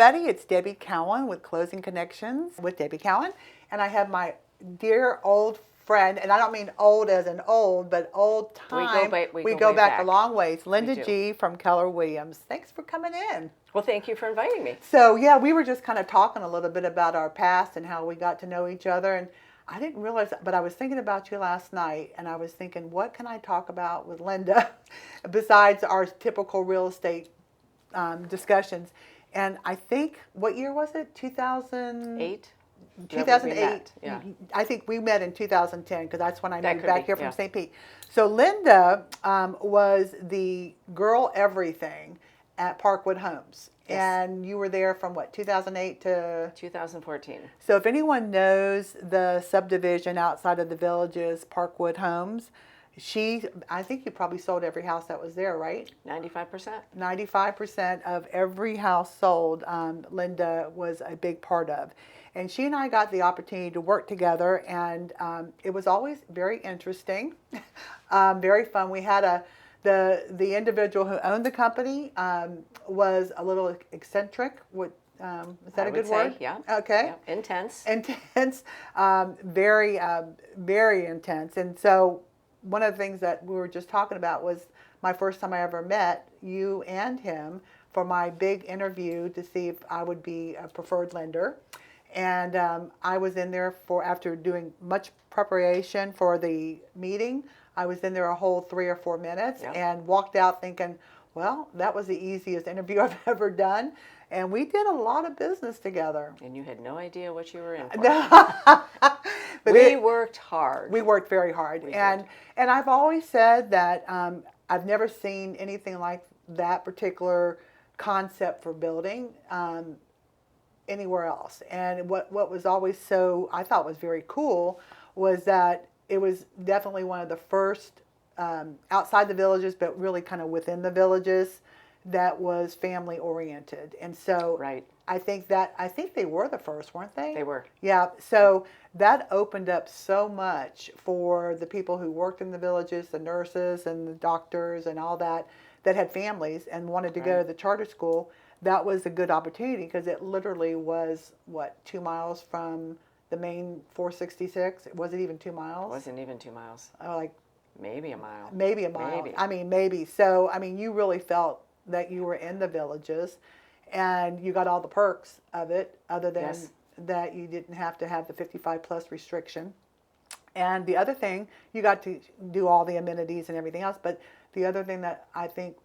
everybody. It's Debbie Cowan with Closing Connections with Debbie Cowan. And I have my dear old friend, and I don't mean old as in old, but old time. We go back a back. long ways. Linda G. from Keller Williams. Thanks for coming in. Well, thank you for inviting me. So, yeah, we were just kind of talking a little bit about our past and how we got to know each other. And I didn't realize, but I was thinking about you last night, and I was thinking, what can I talk about with Linda besides our typical real estate discussions? And I think, what year was it? 2008. 2008. Yeah. I think we met in 2010 because that's when I moved back here from yeah. St. Pete. So Linda was the girl everything at Parkwood Homes. Yes. And you were there from what, 2008 to 2014. So if anyone knows the subdivision outside of the Villages, Parkwood Homes, I think you probably sold every house that was there, right? 95%. 95% of every house sold, Linda was a big part of. And she and I got the opportunity to work together, and it was always very interesting, very fun. We had the individual who owned the company was a little eccentric. Is that a good word? Yeah. Okay. Yeah. Intense. Intense, very, very intense. And so one of the things that we were just talking about was my first time I ever met you and him for my big interview to see if I would be a preferred lender. And I was in there after doing much preparation for the meeting, I was in there a whole 3 or 4 minutes and walked out thinking, well, that was the easiest interview I've ever done. And we did a lot of business together. And you had no idea what you were in for. But we worked hard. We worked very hard. And I've always said that I've never seen anything like that particular concept for building anywhere else. And what was always I thought was very cool was that it was definitely one of the first outside the villages, but really kind of within the villages, that was family oriented. And so right. I think they were the first, weren't they? They were. Yeah. So that opened up so much for the people who worked in the villages, the nurses and the doctors and all that had families and wanted to go to the charter school. That was a good opportunity because it literally was, 2 miles from the main 466? Was it even 2 miles? It wasn't even 2 miles. Oh, like maybe a mile. Maybe a mile. Maybe. I mean, maybe. So, I mean, you really felt that you were in the villages and you got all the perks of it other than that you didn't have to have the 55 plus restriction. And the other thing, you got to do all the amenities and everything else. But the other thing that I think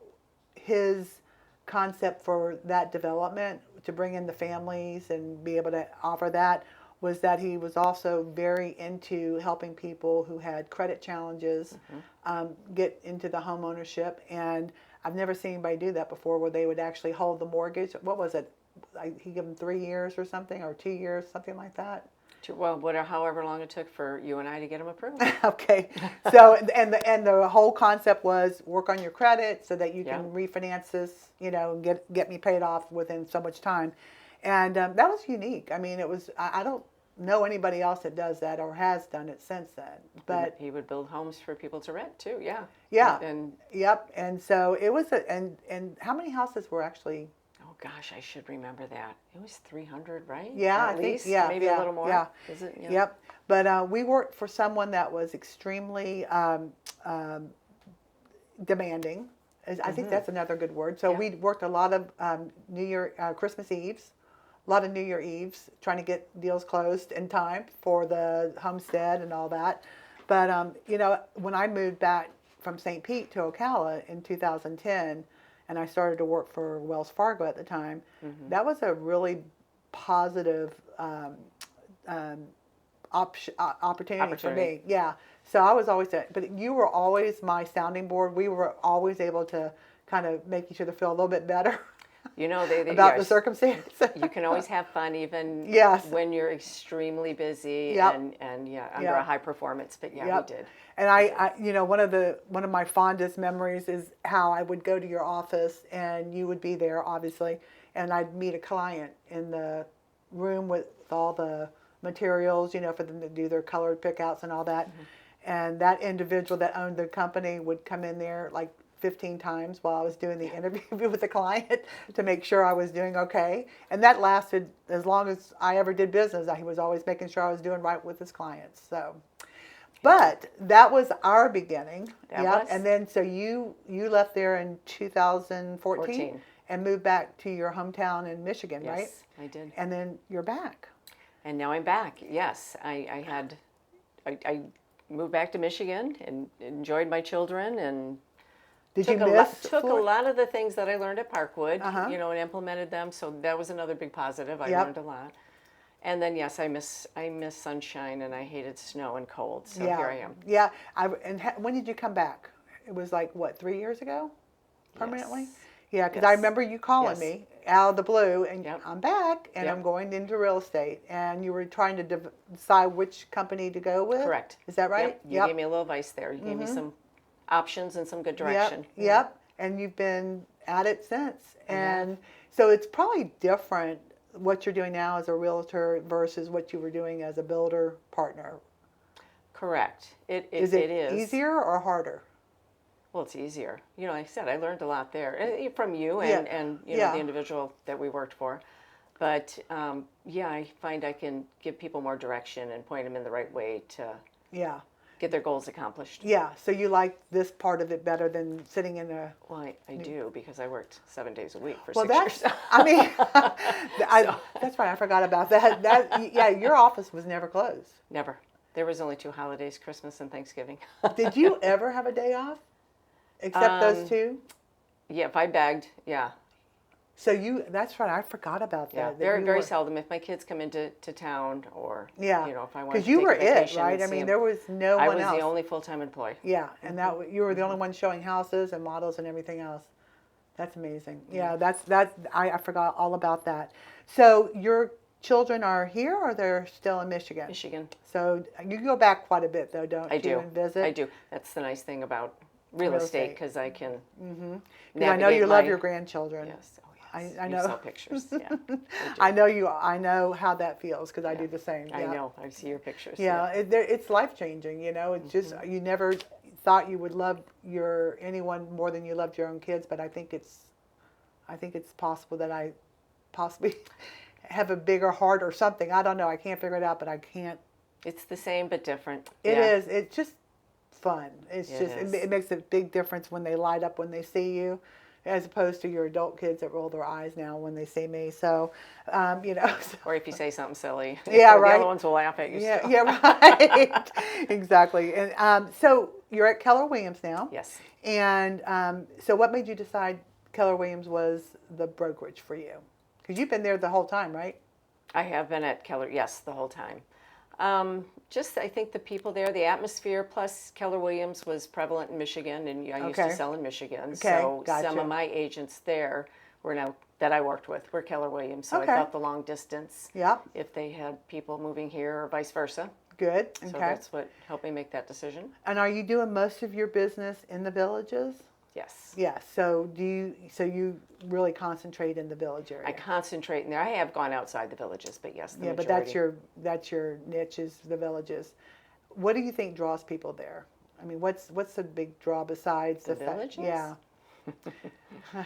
his concept for that development, to bring in the families and be able to offer that, was that he was also very into helping people who had credit challenges get into the home ownership. And I've never seen anybody do that before, where they would actually hold the mortgage. What was it? He gave them 3 years or something, or 2 years, something like that. Well, however long it took for you and I to get them approved. Okay, so and the whole concept was work on your credit so that you can refinance this, and get me paid off within so much time, and that was unique. I mean, it was. I don't know anybody else that does that or has done it since then. But he would build homes for people to rent too. Yeah. Yeah. And yep. And so it was and how many houses were actually? Oh gosh, I should remember that. It was 300, right? Yeah, at least. Yeah, maybe a little more. Yeah. Is it? Yeah. Yep. But we worked for someone that was extremely demanding. I think that's another good word. So we worked a lot of Christmas Eves, a lot of New Year Eves, trying to get deals closed in time for the homestead and all that. But when I moved back from St. Pete to Ocala in 2010. And I started to work for Wells Fargo at the time. That was a really positive opportunity for me. Yeah. So I was always but you were always my sounding board. We were always able to kind of make each other feel a little bit better. They about the circumstance. You can always have fun even when you're extremely busy and under a high performance. But we did. And I one of my fondest memories is how I would go to your office and you would be there, obviously, and I'd meet a client in the room with all the materials, for them to do their colored pickouts and all that. And that individual that owned the company would come in there like 15 times while I was doing the interview with the client to make sure I was doing okay. And that lasted as long as I ever did business. He was always making sure I was doing right with his clients. So, but that was our beginning. That was. And then so you left there in 2014 14. and moved back to your hometown in Michigan, Yes, right? I did. And then you're back. And now I'm back. Yes, I moved back to Michigan and enjoyed my children and took a lot of the things that I learned at Parkwood, and implemented them. So that was another big positive. I learned a lot. And then yes, I miss sunshine, and I hated snow and cold. So here I am. Yeah. When did you come back? It was like what, 3 years ago, permanently? Yes. Yeah, because I remember you calling me out of the blue, and I'm back, and I'm going into real estate, and you were trying to decide which company to go with. Correct. Is that right? Yep. You gave me a little advice there. You gave me some options and some good direction. Yep. And you've been at it since, and so it's probably different what you're doing now as a realtor versus what you were doing as a builder partner. Correct. Is it easier or harder? Well, it's easier. Like I said, I learned a lot there from you and the individual that we worked for. But I find I can give people more direction and point them in the right way to get their goals accomplished. Yeah. So you like this part of it better than sitting in a... Well, I do, because I worked 7 days a week for 6 years. Well, I mean, that's right. I forgot about that. Your office was never closed. Never. There was only 2 holidays, Christmas and Thanksgiving. Did you ever have a day off? Except those 2? Yeah, if I begged, yeah. So that's right. I forgot about that. Yeah, very seldom. If my kids come into town, or if I want to because you take were a vacation, right? I mean, there was no one else. I was the only full-time employee. Yeah, and you were the only one showing houses and models and everything else. That's amazing. Yeah, I forgot all about that. So your children are here, or they're still in Michigan? Michigan. So you go back quite a bit, though, don't you? I do. And visit. I do. That's the nice thing about real estate, because I can. I know you love your grandchildren. Yes. I know. You saw pictures. Yeah. I know you. I know how that feels, because I do the same. I know. I see your pictures. Yeah, it's life changing. It's just you never thought you would love anyone more than you loved your own kids, but I think it's possible that I possibly have a bigger heart or something. I don't know. I can't figure it out, but I can't. It's the same but different. It is. It's just fun. It makes a big difference when they light up when they see you, as opposed to your adult kids that roll their eyes now when they see me. So, Or if you say something silly. Yeah, right. The other ones will laugh at you. Yeah, right. Exactly. And so you're at Keller Williams now. Yes. And so what made you decide Keller Williams was the brokerage for you? Because you've been there the whole time, right? I have been at Keller, yes, the whole time. I think the people there, the atmosphere, plus Keller Williams was prevalent in Michigan, and I used to sell in Michigan. So some of my agents there that I worked with were Keller Williams. So I thought the long distance, if they had people moving here or vice versa. Good. So that's what helped me make that decision. And are you doing most of your business in the Villages? Yes. Yeah. So you really concentrate in the Village area? I concentrate in there. I have gone outside the Villages, but yes, the majority. But that's your niche, is the Villages. What do you think draws people there? I mean, what's the big draw besides the Villages? Yeah.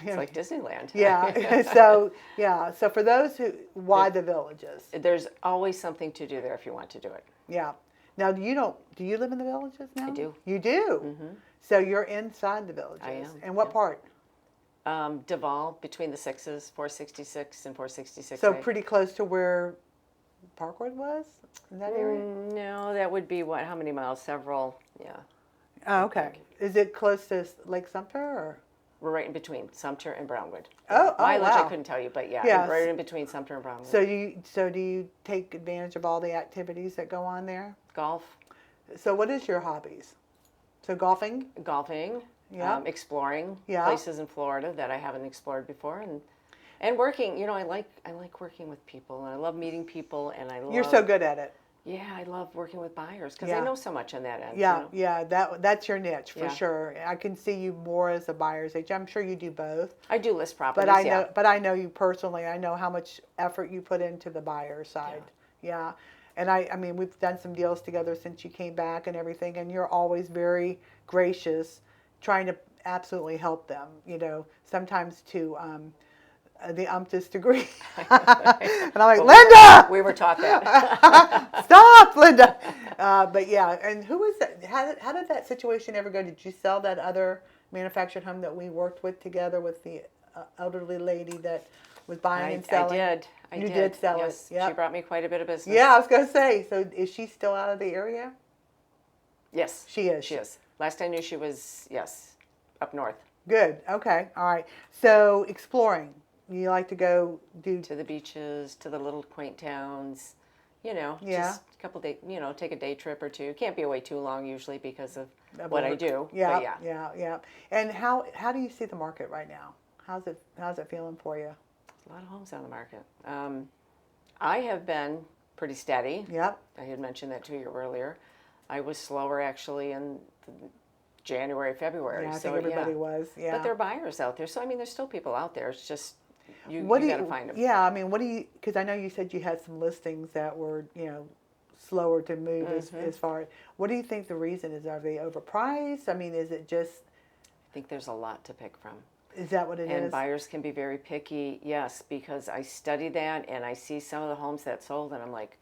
It's like Disneyland. Yeah. So for those why the Villages? There's always something to do there if you want to do it. Yeah. Now, do you live in the Villages now? I do. You do? Mm-hmm. So you're inside the Villages. I am. And what part? Duval, between the 6s, 466 and 466. So pretty close to where Parkwood was? In that area? No, that would be how many miles? Several, yeah. Oh, okay. Is it close to Lake Sumter, or? We're right in between Sumter and Brownwood. Mileage I couldn't tell you, but yeah, right in between Sumter and Brownwood. So do you take advantage of all the activities that go on there? Golf. So what is your hobbies? So golfing? Golfing. Yeah. Exploring places in Florida that I haven't explored before, and working. I like working with people, and I love meeting people, and I love. You're so good at it. Yeah, I love working with buyers because I know so much on that end. Yeah, that's your niche for sure. I can see you more as a buyer's agent. I'm sure you do both. I do list properties. But I know you personally. I know how much effort you put into the buyer side. Yeah. And I mean, we've done some deals together since you came back and everything, and you're always very gracious, trying to absolutely help them, sometimes to the umpteenth degree. And I'm like, Linda! We were taught that. Stop, Linda! But yeah, and who was that? How did that situation ever go? Did you sell that other manufactured home that we worked with together with the elderly lady that was buying and selling? I You did. did sell yes. it. Yep. She brought me quite a bit of business. Yeah, I was going to say, so is she still out of the area? Yes. She is. She is. Last I knew she was, yes, up north. Good. Okay. All right. So exploring. You like to go do To the beaches, to the little quaint towns, Yeah. just a couple days, take a day trip or two. Can't be away too long usually because of what I work. do. Yeah, But yeah. And how do you see the market right now? How's it feeling for you? a lot of homes on the market. I have been pretty steady. Yep. I had mentioned that to you earlier. I was slower actually in January, February. Yeah, I so think everybody was. Yeah. But there are buyers out there. So I mean, there's still people out there. It's just you What do got to find them. Yeah, I mean, what do you? Because I know you said you had some listings that were slower to move as far. What do you think the reason is? Are they overpriced? I mean, is it just? I think there's a lot to pick from. Is that what it is? And buyers can be very picky, yes, because I study that and I see some of the homes that sold and I'm like,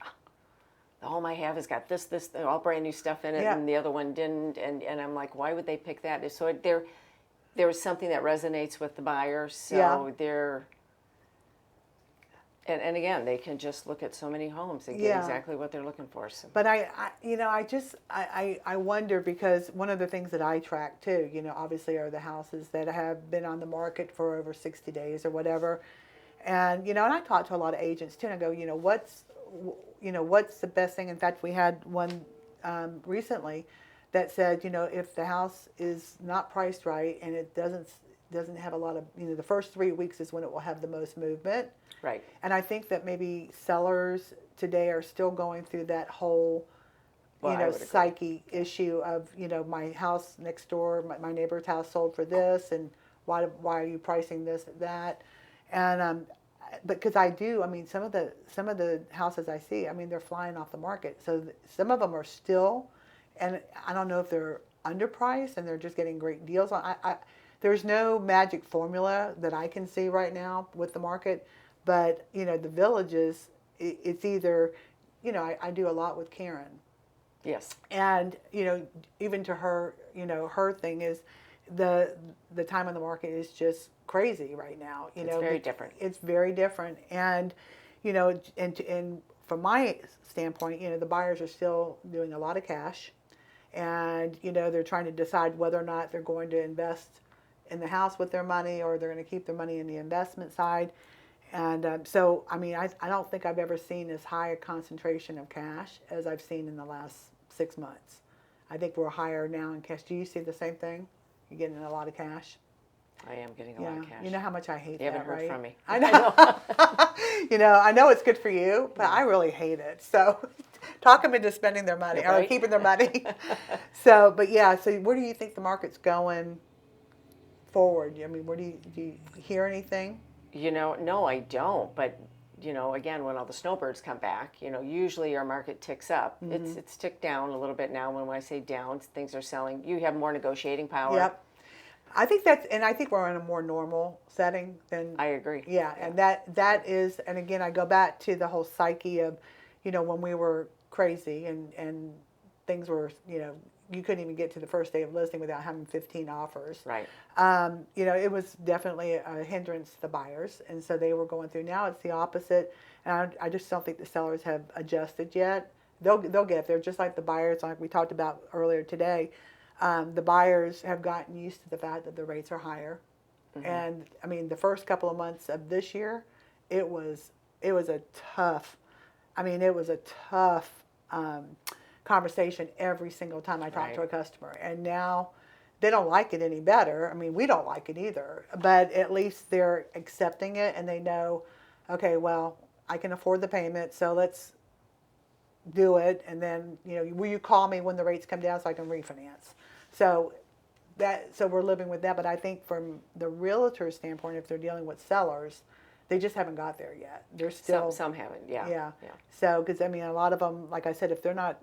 the home I have has got this, all brand new stuff in it, Yeah. and the other one didn't, and I'm like, why would they pick that? So there is something that resonates with the buyer, so Yeah. they're, and again, they can just look at so many homes and get Yeah. exactly what they're looking for. So. But I wonder because one of the things that I track too, obviously are the houses that have been on the market for over 60 days or whatever. And, and I talk to a lot of agents too, and I go, what's the best thing? In fact, we had one recently that said, if the house is not priced right and it doesn't have a lot of, the first 3 weeks is when it will have the most movement. Right. And I think that maybe sellers today are still going through that whole, psyche issue of, my house next door, my neighbor's house sold for this, and why are you pricing this at that? And because some of the houses I see, they're flying off the market. So some of them are still, and I don't know if they're underpriced and they're just getting great deals on. There's no magic formula that I can see right now with the market. But, the Villages, it's either, I do a lot with Karen. Yes. And, even to her, her thing is the time on the market is just crazy right now. It's very different. It's very different. And, and from my standpoint, the buyers are still doing a lot of cash. And, they're trying to decide whether or not they're going to invest in the house with their money or they're going to keep their money in the investment side. And I don't think I've ever seen as high a concentration of cash as I've seen in the last 6 months. I think we're higher now in cash. Do you see the same thing? You're getting a lot of cash? I am getting a lot of cash. You know how much I hate that, You haven't heard right? from me. I know. I know it's good for you, but I really hate it. So talk them into spending their money or keeping their money. So where do you think the market's going forward? Where do you hear anything? No, I don't. But, again, when all the snowbirds come back, usually our market ticks up. Mm-hmm. It's ticked down a little bit now. When I say down, things are selling. You have more negotiating power. Yep. I think we're in a more normal setting than. I agree. Yeah, and that is, and again, I go back to the whole psyche of, when we were crazy and things were, you couldn't even get to the first day of listing without having 15 offers. Right. It was definitely a hindrance to the buyers, and so they were going through. Now it's the opposite, and I just don't think the sellers have adjusted yet. They'll get there, just like the buyers, like we talked about earlier today. The buyers have gotten used to the fact that the rates are higher, and the first couple of months of this year, it was a tough. It was a tough. Conversation every single time I talk to a customer, and now they don't like it any better. We don't like it either, but at least they're accepting it and they know, okay, well, I can afford the payment, so let's do it. And then, will you call me when the rates come down so I can refinance? So we're living with that. But I think from the realtor's standpoint, if they're dealing with sellers, they just haven't got there yet. They're still some haven't. Yeah. So because a lot of them, like I said, if they're not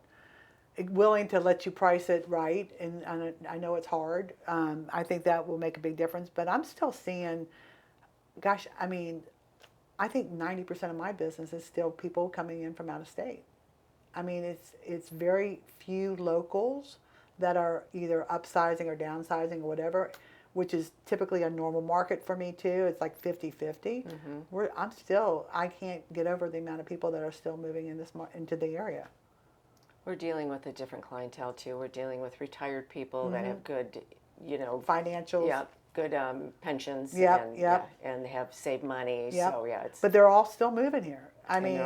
willing to let you price it right, and I know it's hard. I think that will make a big difference, but I'm still seeing, gosh, I mean, I think 90% of my business is still people coming in from out of state. I mean, it's very few locals that are either upsizing or downsizing or whatever, which is typically a normal market for me too. It's like 50-50. I can't get over the amount of people that are still moving into the area. We're dealing with a different clientele too. We're dealing with retired people that have good, financials. Yeah, good pensions. Yep, and, yep. Yeah, and have saved money. Yep. So yeah, it's. But they're all still moving here. I mean,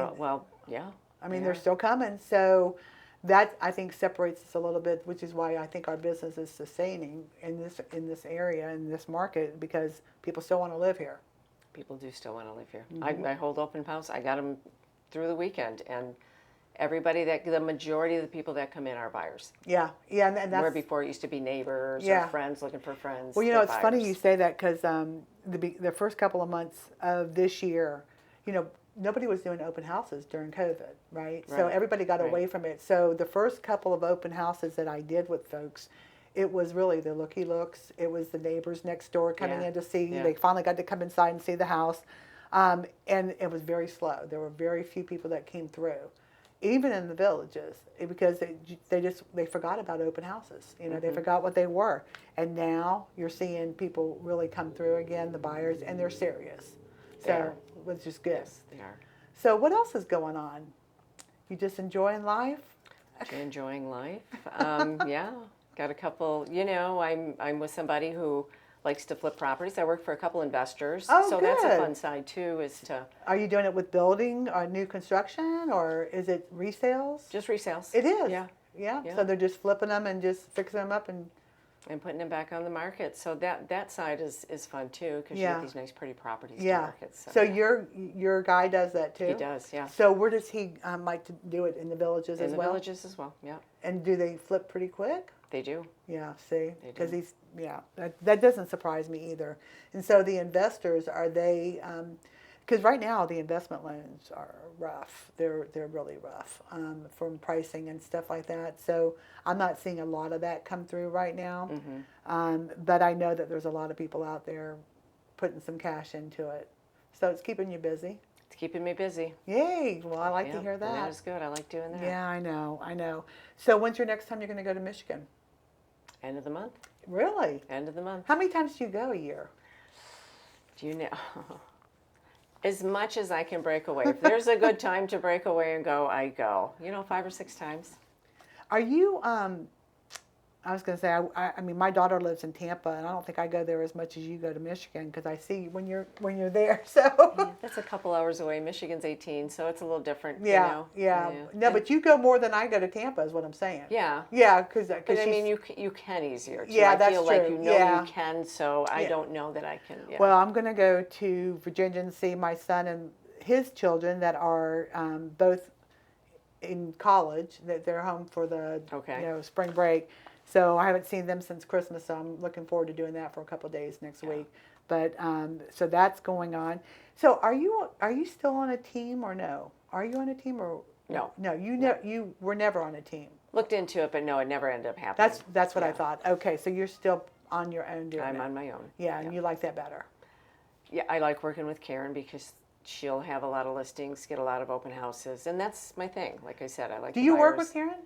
yeah. I mean, they're still coming. So that, I think, separates us a little bit, which is why I think our business is sustaining in this area, in this market, because people still want to live here. People do still want to live here. I hold open house. I got them through the weekend, and the majority of the people that come in are buyers. Yeah, and that's where before it used to be neighbors or friends looking for friends. Well, it's buyers. funny you say that, because the first couple of months of this year, nobody was doing open houses during COVID, right? So everybody got away from it. So the first couple of open houses that I did with folks, it was really the looky looks. It was the neighbors next door coming in to see. Yeah. They finally got to come inside and see the house, and it was very slow. There were very few people that came through, even in the villages, because they forgot about open houses. They forgot what they were, and now you're seeing people really come through again, the buyers, and they're serious. So, which is good. Yes, they are. So what else is going on? You just enjoying life? Enjoying life. Yeah, got a couple. I'm with somebody who likes to flip properties. I work for a couple investors. Oh, so good. That's a fun side too. Are you doing it with building or new construction, or is it resales? Just resales. It is. Yeah. So they're just flipping them and just fixing them up and putting them back on the market. So that side is fun too, because you get these nice pretty properties to market. So your guy does that too? He does, yeah. So where does he like to do it? In the villages as well? In the villages as well, yeah. And do they flip pretty quick? They do. Yeah, see? Because that doesn't surprise me either. And so the investors, are they, because right now the investment loans are rough. They're really rough from pricing and stuff like that. So I'm not seeing a lot of that come through right now. But I know that there's a lot of people out there putting some cash into it. So it's keeping you busy. It's keeping me busy. Yay! Well, I like to hear that. That is good. I like doing that. Yeah, I know. So when's your next time you're going to go to Michigan? End of the month. Really? End of the month. How many times do you go a year? Do you know? As much as I can break away. If there's a good time to break away and go, I go. 5 or 6 times. Are you, I was going to say, I mean, my daughter lives in Tampa, and I don't think I go there as much as you go to Michigan, because I see when you're there. So that's a couple hours away. Michigan's 18, so it's a little different. Yeah. No, but you go more than I go to Tampa, is what I'm saying. Yeah. Yeah, because I mean, you can easier. Too. Yeah, I that's feel true. like you can, so I don't know that I can. Yeah. Well, I'm going to go to Virginia and see my son and his children that are both in college. That they're home for the spring break. So I haven't seen them since Christmas, so I'm looking forward to doing that for a couple of days next week. But so that's going on. So are you still on a team or no? Are you on a team or no? No, you were never on a team. Looked into it, but no, it never ended up happening. That's what I thought. Okay, so you're still on your own doing it. I'm on my own. Yeah, and you like that better. Yeah, I like working with Karen because she'll have a lot of listings, get a lot of open houses, and that's my thing. Like I said, I like. Do you work with Karen?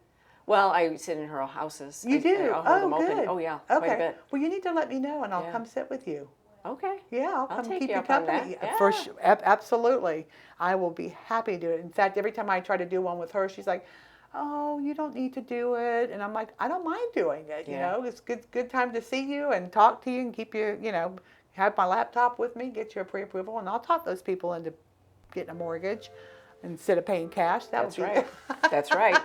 Well, I sit in her houses. You do? I'll hold them good. open. Oh, yeah, quite a bit. Well, you need to let me know, and I'll come sit with you. Okay. Yeah, I'll come take keep you you up on company. that. Yeah. For sure, absolutely. I will be happy to do it. In fact, every time I try to do one with her, she's like, "Oh, you don't need to do it," and I'm like, "I don't mind doing it. You know, it's good time to see you and talk to you and keep you, have my laptop with me, get your pre-approval, and I'll talk those people into getting a mortgage instead of paying cash." That's right. That's right.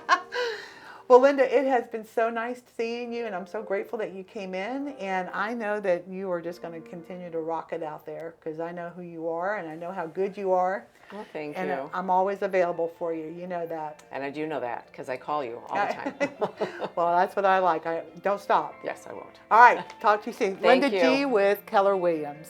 Well, Linda, it has been so nice seeing you, and I'm so grateful that you came in, and I know that you are just going to continue to rock it out there, because I know who you are, and I know how good you are. Well, thank you. And I'm always available for you. You know that. And I do know that, because I call you all the time. Well, that's what I like. Don't stop. Yes, I won't. All right. Talk to you soon. Thank Linda you. G. with Keller Williams.